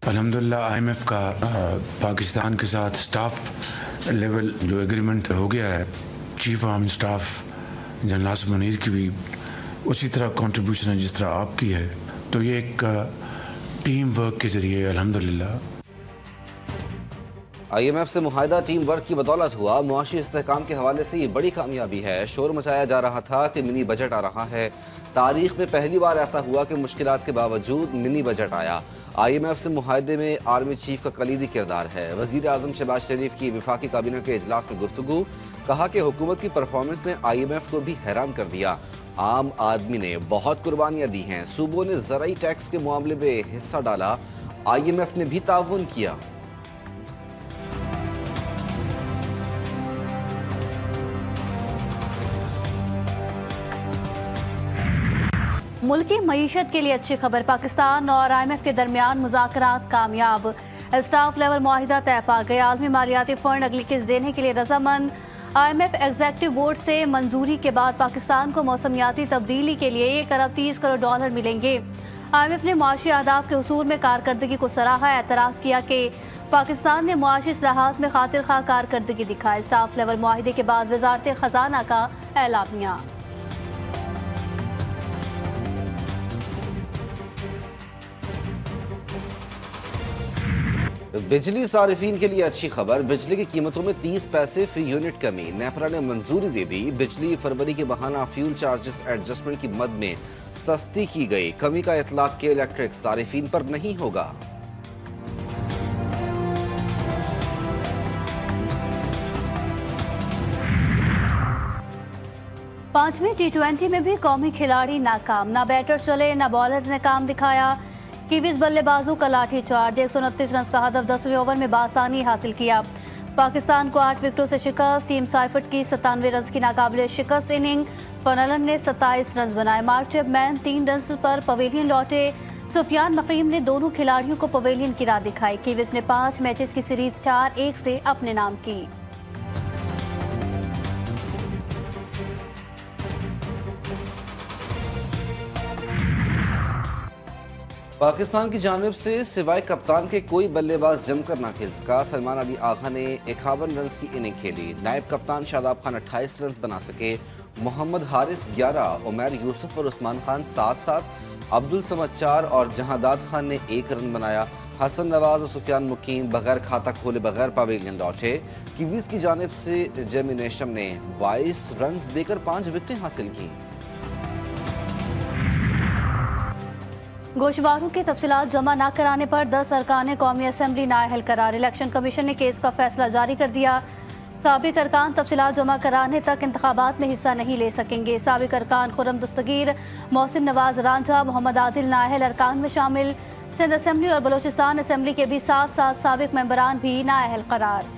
अल्हम्दुलिल्लाह IMF का पाकिस्तान के साथ स्टाफ लेवल जो एग्रीमेंट हो गया है, chief army staff general Asim Munir की भी उसी तरह कंट्रीब्यूशन है जिस तरह आपकी है। तो ये एक टीम वर्क के ज़रिए अल्हम्दुलिल्लाह IMF से मुआहिदा टीम वर्क की बदौलत हुआ। मुआशी इस्तेहकाम के हवाले से ये बड़ी कामयाबी है। शोर मचाया जा रहा था कि मिनी बजट आ रहा है। तारीख में पहली बार ऐसा हुआ कि मुश्किलात के बावजूद मिनी बजट आया। IMF से मुआहदे में आर्मी चीफ का कलीदी किरदार है। वज़ीर आज़म शहबाज शरीफ की वफाकी काबीना के इजलास में गुफ्तगू, कहा कि हुकूमत की परफॉर्मेंस ने IMF को भी हैरान कर दिया। आम आदमी ने बहुत कुर्बानियाँ दी हैं। सूबों ने ज़राई टैक्स के मामले में हिस्सा डाला, IMF ने भी ताउन किया। मुल्की मईशत के लिए अच्छी खबर, पाकिस्तान और IMF के दरमियान मुज़ाकरात कामयाब। स्टाफ लेवल मुआहिदा तय पा गया। आलमी मालियाती फंड अगली किस्त देने के लिए रजामंद। IMF एग्जेक्टिव बोर्ड से मंजूरी के बाद पाकिस्तान को मौसमियाती तब्दीली के लिए $1 अरब 30 करोड़ मिलेंगे। IMF ने मुआशी अहदाफ के हुसूल में कारकर्दगी को सराहा। एतराफ़ किया कि पाकिस्तान ने मुआशी इस्लाहात में खातिर खा कारकर्दगी दिखाई। स्टाफ लेवल मुआहिदे के बाद वजारत खजाना का एलामिया। बिजली सारिफीन के लिए अच्छी खबर, बिजली की कीमतों में 30 पैसे फी यूनिट कमी। नेपरा ने मंजूरी दे दी। बिजली फरवरी के बहाना फ्यूल चार्जेस एडजस्टमेंट की मद में सस्ती की गई। कमी का इतलाक के इलेक्ट्रिक सारिफीन पर नहीं होगा। पांचवीं T20 में भी कौमी खिलाड़ी नाकाम। ना बैटर चले ना बॉलर्स ने काम दिखाया। कीवीज बल्लेबाजों का लाठी चार्ज, 129 रन का हदफ 10वें ओवर में बासानी हासिल किया। पाकिस्तान को 8 विकेटों से शिकस्त। टीम साइफर्ट की 97 रन की नाकाबिले शिकस्त इनिंग। फनलन ने 27 रन बनाए। मार्क चैपमैन 3 रन पर पवेलियन लौटे। सुफियान मकीम ने दोनों खिलाड़ियों को पवेलियन की राह दिखाई। कीवीज ने 5 मैचेस की सीरीज 4-1 से अपने नाम की। पाकिस्तान की जानिब से सिवाय कप्तान के कोई बल्लेबाज जमकर ना खेल सका। सलमान अली आगा ने 51 रन की इनिंग खेली। नायब कप्तान शादाब खान 28 रन बना सके। मोहम्मद हारिस 11, उमैर यूसुफ और उस्मान खान 7-7, अब्दुल समद 4 और जहादाद खान ने 1 रन बनाया। हसन नवाज और सुफियान मुकीम बगैर खाता खोले बगैर पवेलियन लौटे। कीवीज की जानिब से जेमी नेशम ने 22 रन देकर 5 विकेटें हासिल की। गोशवारों की तफसीलात जमा न कराने पर 10 अरकान कौमी असम्बली नाअहल करार। इलेक्शन कमीशन ने केस का फैसला जारी कर दिया। साबिक अरकान तफसीलात जमा कराने तक इंतखाबात में हिस्सा नहीं ले सकेंगे। साबिक अरकान खुरम दस्तगीर, मोहसिन नवाज रांझा, मोहम्मद आदिल नाअहल अरकान में शामिल। सिंध असम्बली और बलोचिस्तान असम्बली के भी 7 साबिक मेंबरान भी नाअहल करार।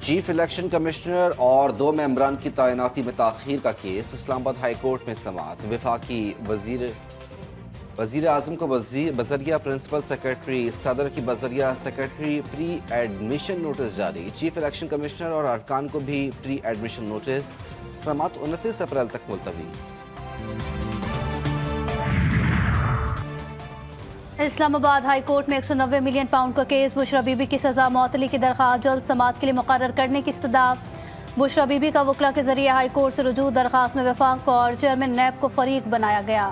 चीफ इलेक्शन कमिश्नर और 2 मेंबरान की तैनाती में ताखीर का केस इस्लामाबाद हाई कोर्ट में समाअत। वफाकी वजीर आजम को बजरिया प्रिंसिपल सेक्रेटरी, सदर की बजरिया सेक्रेटरी प्री एडमिशन नोटिस जारी। चीफ इलेक्शन कमिश्नर और अरकान को भी प्री एडमिशन नोटिस। समाअत 29 अप्रैल तक मुलतवी। इस्लामाबाद हाई कोर्ट में 190 मिलियन पाउंड का केस। बुशरा बीबी की सजा मअतली की दरख्वास्त जल्द समाअत के लिए मुकर्रर करने की इस्तदा। बुशरा बीबी का वकला के जरिए हाई कोर्ट से रुजू दरख्वास्त में वफाक और चेयरमैन नैब को फरीक बनाया गया।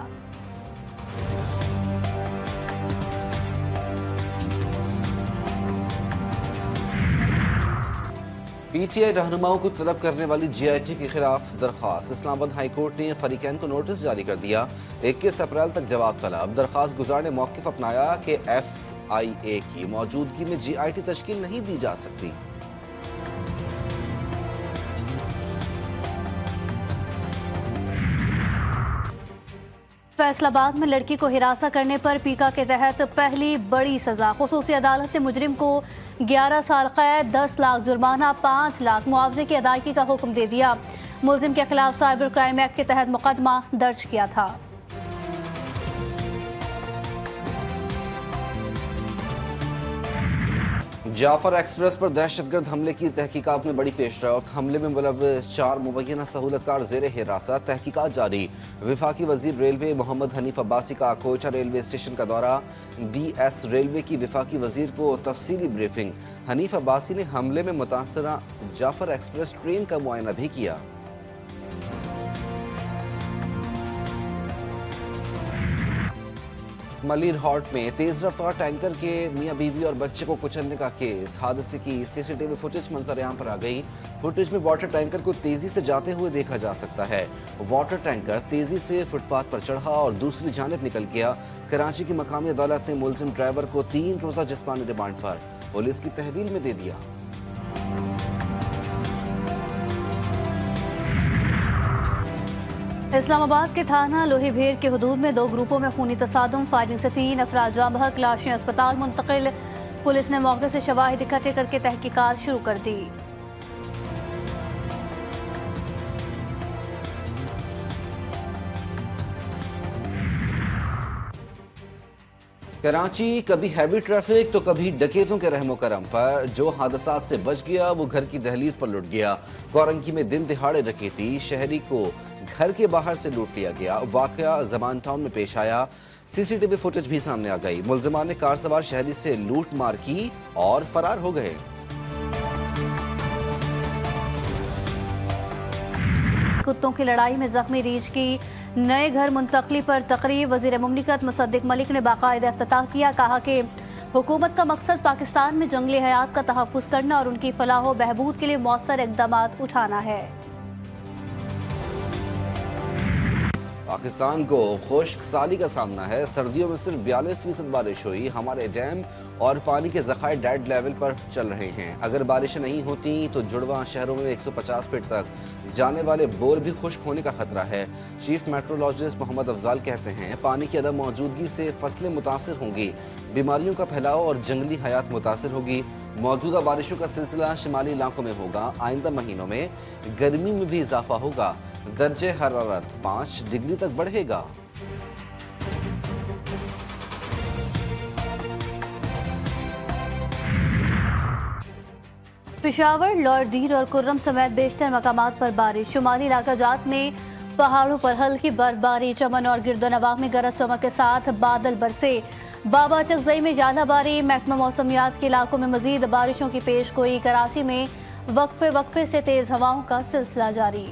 PTI रहनुमाओं को तलब करने वाली GIT के खिलाफ दरख्वास्त। इस्लामाबाद हाई कोर्ट ने फरीकैन को नोटिस जारी कर दिया। 21 अप्रैल तक जवाब तलब। दरख्वास्त गुजार ने मौक़िफ़ अपनाया कि FIA की मौजूदगी में GIT तश्कील नहीं दी जा सकती। फैसलाबाद में लड़की को हिरासा करने पर पीका के तहत पहली बड़ी सजा। खुसूसी अदालत ने मुजरिम को 11 साल कैद, 10 लाख जुर्माना, 5 लाख मुआवजे की अदायगी का हुक्म दे दिया। मुलजिम के खिलाफ साइबर क्राइम एक्ट के तहत मुकदमा दर्ज किया था। जाफर एक्सप्रेस पर दहशतगर्द हमले की तहकीकात में बड़ी पेशरफ्त। हमले में मुलव्वस 4 मुबैना सहूलतकार जेर हिरासत, तहकीकात जारी। वफाकी वजीर रेलवे मोहम्मद हनीफ अब्बासी का कोयटा रेलवे स्टेशन का दौरा, DS रेलवे की वफाकी वजीर को तफसीली ब्रीफिंग। हनीफ अब्बासी ने हमले में मुतासरा जाफर एक्सप्रेस ट्रेन का मुआयना भी किया। मलिर हॉल्ट में तेज रफ्तार टैंकर के मियां बीवी और बच्चे को कुचलने का केस। हादसे की CCTV फुटेज मंजर-ए-आम पर आ गई। फुटेज में वाटर टैंकर को तेजी से जाते हुए देखा जा सकता है। वाटर टैंकर तेजी से फुटपाथ पर चढ़ा और दूसरी जानिब निकल गया। कराची की मकामी अदालत ने मुलजिम ड्राइवर को 3 रोजा जिस्मानी रिमांड पर पुलिस की तहवील में दे दिया। इस्लामाबाद के थाना लोहीभेड़ के हुदूद में 2 ग्रुपों में खूनी तसादुम, फायरिंग से 3 अफराद जाँ बहक, लाशें अस्पताल मुंतकिल। पुलिस ने मौके से शवाहिद इकट्ठे करके तहकीकात शुरू कर दी। कराची कभी हैवी ट्रैफिक तो कभी डकैतों के रहमो करम पर। जो हादसात से बच गया वो घर की दहलीज पर लुट गया। कोरंकी में दिन दिहाड़े डकैती, शहरी को घर के बाहर से लूट लिया गया। वाकया जमान टाउन में पेश आया। CCTV फुटेज भी सामने आ गई। मुलजिमान ने कार सवार शहरी से लूट मार की और फरार हो गए। कुत्तों की लड़ाई में जख्मी रीछ की नए घर मुंतकली पर तकरीब। वजीर मुमलिकत मुसद्दिक मलिक ने बाकायदा इफ्तिताह किया। कहा कि हुकूमत का मकसद पाकिस्तान में जंगली हयात का तहफ़्फ़ुज़ करना और उनकी फलाह व बहबूद के लिए मौसर इक़दामात उठाना है। पाकिस्तान को खुश्क साली का सामना है। सर्दियों में सिर्फ 42% बारिश हुई। हमारे डैम और पानी के ज़खायर डेड लेवल पर चल रहे हैं। अगर बारिशें नहीं होती तो जुड़वा शहरों में 150 फीट तक जाने वाले बोर भी खुश्क होने का खतरा है। चीफ मेट्रोलॉजिस्ट मोहम्मद अफजाल कहते हैं पानी की अदम मौजूदगी से फसलें मुतासर होंगी, बीमारियों का फैलाव और जंगली हयात मुतासर होगी। मौजूदा बारिशों का सिलसिला शिमाली इलाकों में होगा। आइंदा महीनों में गर्मी में भी इजाफा होगा। दर्जे हरारत 5 डिग्री तक बढ़ेगा। पेशावर, लॉर्डीर और कुर्रम समेत बेशतर मकामात पर बारिश। शुमाली इलाका जात में पहाड़ों पर हल्की बर्फबारी। चमन और गिरदोनवाह में गरज चमक के साथ बादल बरसे। बाबा चकजई में ज्यादा बारी। महकमा मौसमियात के इलाकों में मजीद बारिशों की पेश गोई। कराची में वक्फे वक्फे से तेज हवाओं का सिलसिला जारी।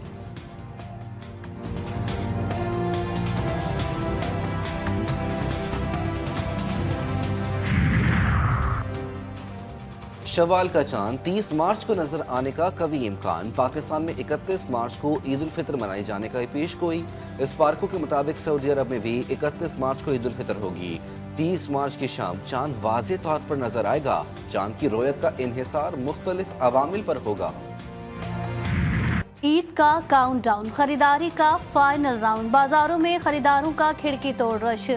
शवाल का चांद 30 मार्च को नजर आने का कवी इम्कान। पाकिस्तान में 31 मार्च को ईद उल फितर मनाई जाने का पेश गोई। इस पार्कों के मुताबिक सऊदी अरब में भी 31 मार्च को ईद उल फितर होगी। 30 मार्च की शाम चांद वाज़े तौर पर नजर आएगा। चांद की रोयत का इन्हिसार मुख्तलिफ अवामिल पर होगा। ईद का काउंटडाउन, खरीदारी का फाइनल राउंड। बाजारों में खरीदारों का खिड़की तोड़ रश।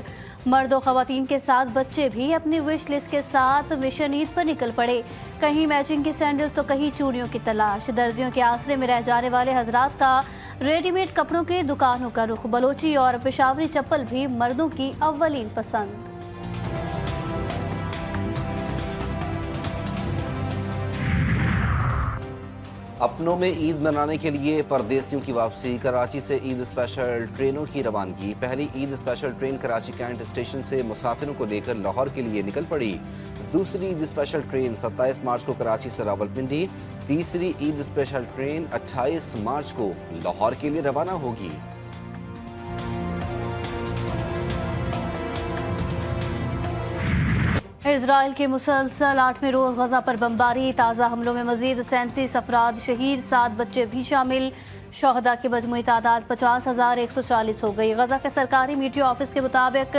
मर्दों खवातीन के साथ बच्चे भी अपनी विश लिस्ट के साथ मिशन ईद पर निकल पड़े। कहीं मैचिंग की सैंडल तो कहीं चूड़ियों की तलाश। दर्जियों के आसरे में रह जाने वाले हजरात का रेडीमेड कपड़ों की दुकानों का रुख। बलोची और पेशावरी चप्पल भी मर्दों की अव्वलीन पसंद। अपनों में ईद मनाने के लिए परदेसियों की वापसी। कराची से ईद स्पेशल ट्रेनों की रवानगी। पहली Eid special train Karachi cantt station से मुसाफिरों को लेकर लाहौर के लिए निकल पड़ी। दूसरी ईद स्पेशल ट्रेन 27 मार्च को कराची से रावलपिंडी। तीसरी ईद स्पेशल ट्रेन 28 मार्च को लाहौर के लिए रवाना होगी। इजराइल के मुसलसल 8वें रोज गजा पर बमबारी। ताज़ा हमलों में मजीद 37 अफराद शहीद, 7 बच्चे भी शामिल। शोहदा की मजमूई तादाद 50,140 हो गई। गजा के सरकारी मीडिया ऑफिस के मुताबिक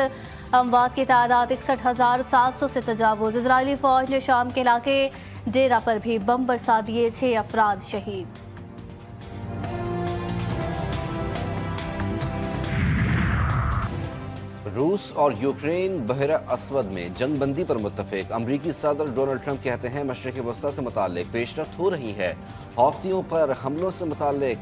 अमवात की तादाद 61,700 से तजावुज। इजरायली फौज ने शाम के इलाके डेरा पर भी बम बरसा दिए, 6 अफराद शहीद। रूस और यूक्रेन बहरा असवद में जंग बंदी पर मुत्तफिक। अमरीकी सदर डोनाल्ड ट्रंप कहते हैं मशरिक़ वस्ता से मुताल्लिक पेशरफ्त हो रही है। हौथियों पर हमलों से मुताल्लिक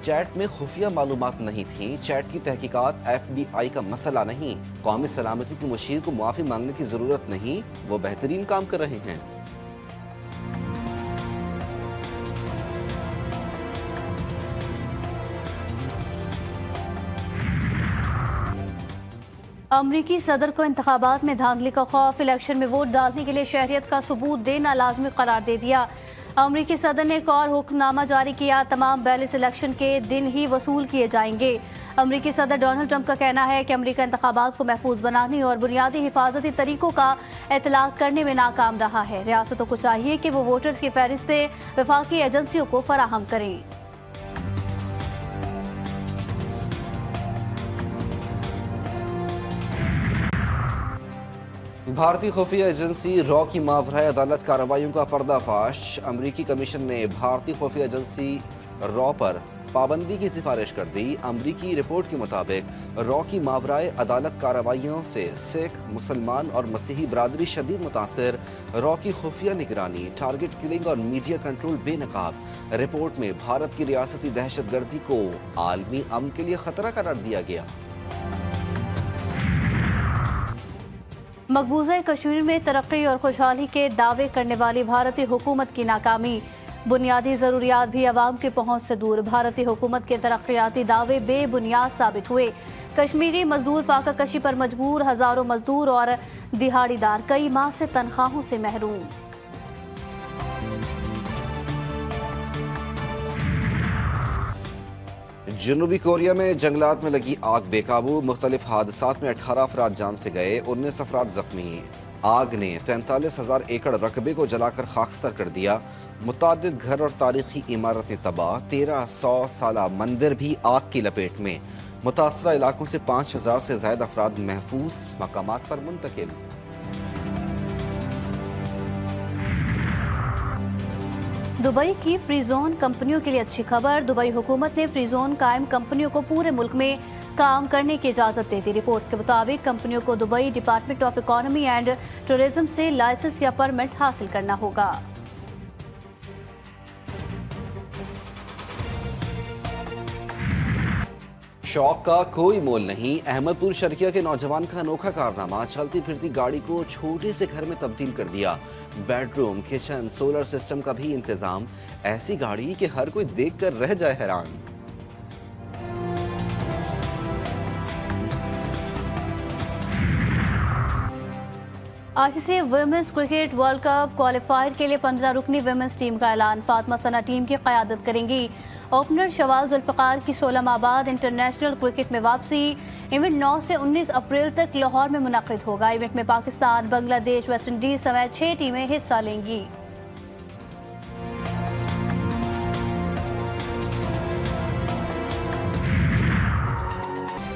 चैट में खुफिया मालूमात नहीं थी। चैट की तहकीकात FBI का मसला नहीं। कौमी सलामती के मुशीर को मुआफ़ी मांगने की ज़रूरत नहीं, वो बेहतरीन काम कर रहे हैं। अमरीकी सदर को इंतखाबात में धांधली का खौफ, इलेक्शन में वोट डालने के लिए शहरियत का सबूत देना लाजमी करार दे दिया। अमरीकी सदर ने एक और हुक्मनामा जारी किया, तमाम बैलेंस इलेक्शन के दिन ही वसूल किए जाएंगे। अमरीकी सदर डोनाल्ड ट्रंप का कहना है कि अमरीका इंतखाबात को महफूज बनाने और बुनियादी हिफाजती तरीकों का इतलाक करने में नाकाम रहा है। रियासतों को चाहिए कि वो वोटर्स की फहरिस्तें वफाकी एजेंसियों को फराहम करें। भारतीय खुफिया एजेंसी रॉ की मावराए अदालत कार्रवाइयों का पर्दाफाश। अमरीकी कमीशन ने भारतीय खुफिया एजेंसी रॉ पर पाबंदी की सिफारिश कर दी। अमरीकी रिपोर्ट के मुताबिक रॉ की मावराए अदालत कार्रवाइयों से सिख, मुसलमान और मसीही बरादरी शदीद मुतासर। रॉ की खुफिया निगरानी, टारगेट किलिंग और मीडिया कंट्रोल बेनकाब। रिपोर्ट में भारत की रियासती दहशतगर्दी को आलमी अमन के लिए खतरा करार दिया गया। मकबूजा कश्मीर में तरक्की और खुशहाली के दावे करने वाली भारतीय हुकूमत की नाकामी। बुनियादी ज़रूरियात भी आवाम की पहुंच से दूर। भारतीय हुकूमत के तरक्याती दावे बेबुनियाद साबित हुए। कश्मीरी मजदूर फाका कशी पर मजबूर, हजारों मजदूर और दिहाड़ीदार कई माह से तनख्वाहों से महरूम। जनूबी कोरिया में जंगलात में लगी आग बेकाबू। मुख्तलिफ हादसात में 18 अफराद जान से गए, 19 अफराद जख्मी। आग ने 43,000 एकड़ रकबे को जलाकर खाकस्तर कर दिया। मुतादिद घर और तारीखी इमारतें तबाह। 1300 साला मंदिर भी आग की लपेट में। मुतासरा इलाकों से 5,000 से ज्यादा अफराद महफूज मकामात पर मुंतकिल। दुबई की फ्री जोन कंपनियों के लिए अच्छी खबर। दुबई हुकूमत ने फ्री जोन कायम कंपनियों को पूरे मुल्क में काम करने की इजाज़त दे दी। रिपोर्ट्स के मुताबिक कंपनियों को Dubai department of economy and tourism से लाइसेंस या परमिट हासिल करना होगा। शौक का कोई मोल नहीं। अहमदपुर शर्किया के नौजवान का अनोखा कारनामा, चलती फिरती गाड़ी को छोटे से घर में तब्दील कर दिया। बेडरूम, किचन, सोलर सिस्टम का भी इंतजाम। ऐसी गाड़ी कि हर कोई देखकर रह जाए हैरान। ICC women's cricket world cup qualifier के लिए 15 रुकनी वुमेन्स टीम का ऐलान। फातिमा सना टीम की क़यादत करेंगी। ओपनर शवाल जुल्फ़िकार की 16 माह बाद इंटरनेशनल क्रिकेट में वापसी। इवेंट 9 से 19 अप्रैल तक लाहौर में मुनक़िद होगा। इवेंट में पाकिस्तान, बांग्लादेश, वेस्ट इंडीज समेत 6 टीमें हिस्सा लेंगी।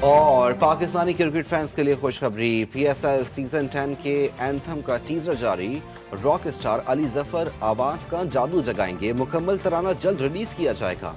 और पाकिस्तानी क्रिकेट फैंस के लिए खुशखबरी। PSL सीजन 10 के एंथम का टीजर जारी। रॉक स्टार अली जफर आवाज का जादू जगाएंगे। मुकम्मल तराना जल्द रिलीज किया जाएगा।